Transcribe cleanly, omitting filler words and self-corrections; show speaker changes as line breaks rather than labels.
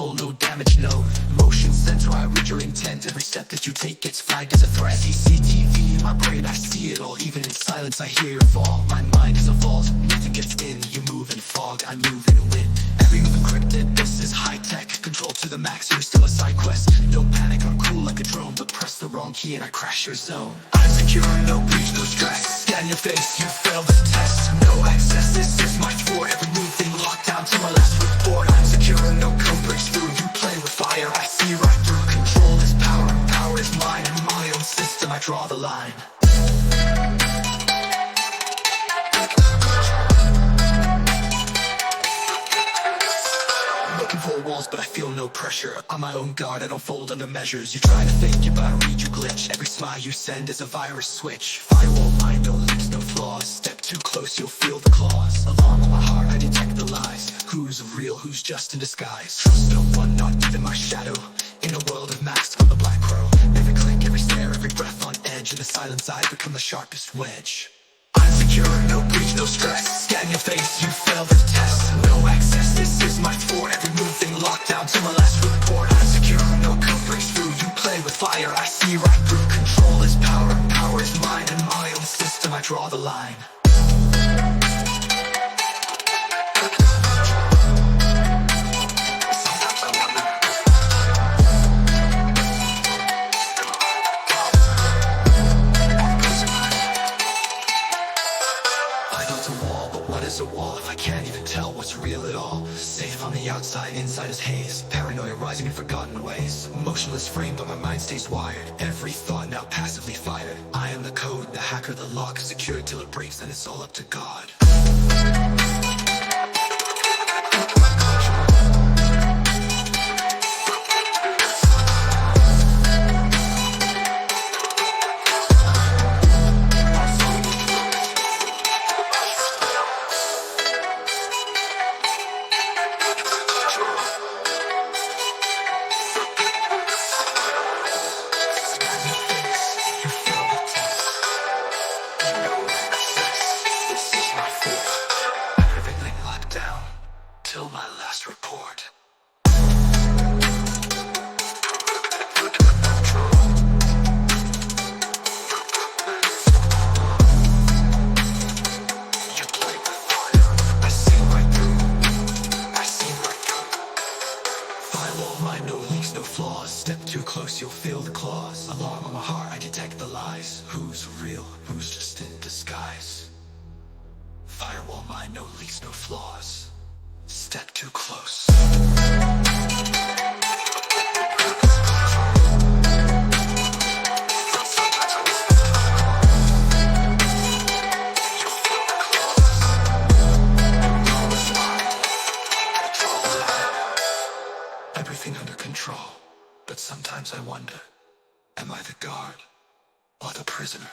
soul, no damage, no motion center. I read your intent, every step that you take gets flagged as a threat. CCTV in my brain, I see it all, even in silence I hear your fall. My mind is a vault, nothing gets in. You move in fog, I move in a wind. Every move encrypted, this is high-tech. Control to the max, you're still a side quest. No panic, I'm cool like a drone, but press the wrong key and I crash your zone. I'm secure, no breach, no stress. Scan your face, you failed the test. No access, this is my fort. Every move thing locked down to my last report. I'm secure, no code breaks through. You play with fire, I see right through. Control is power, power is mine. In my own system, I draw the line. Walls, but I feel no pressure. On my own guard, I don't fold under measures. You try to fake it, but I read you glitch. Every smile you send is a virus switch. Firewall mind, no leaks, no flaws. Step too close, you'll feel the claws. Alarm on my heart, I detect the lies. Who's real, who's just in disguise? Trust no one, not even my shadow. In a world of masks, I'm the black crow. Every click, every stare, every breath on edge. In the silence, I become the sharpest wedge. I'm secure, no breach, no stress. Scan your face, you failed the test. No access, this is my fort. Every move thing locked down to my last report. I'm secure, no code breaks through. You play with fire, I see right through. Control is power, power is mine. In my own system, I draw the line. A wall if I can't even tell what's real at all. Safe on the outside, inside is haze. Paranoia rising in forgotten ways. Motionless frame, but my mind stays wired. Every thought now passively fired. I am the code, the hacker, the lock. Secured till it breaks, and it's all up to God. Till my last report. You play with fire. I see right through. I see right through. Firewall mind, no leaks, no flaws. Step too close, you'll feel the claws. Alarm on my heart, I detect the lies. Who's real? Who's just in disguise? Firewall mind, no leaks, no flaws. Step too close. Everything under control, but sometimes I wonder, am I the guard or the prisoner?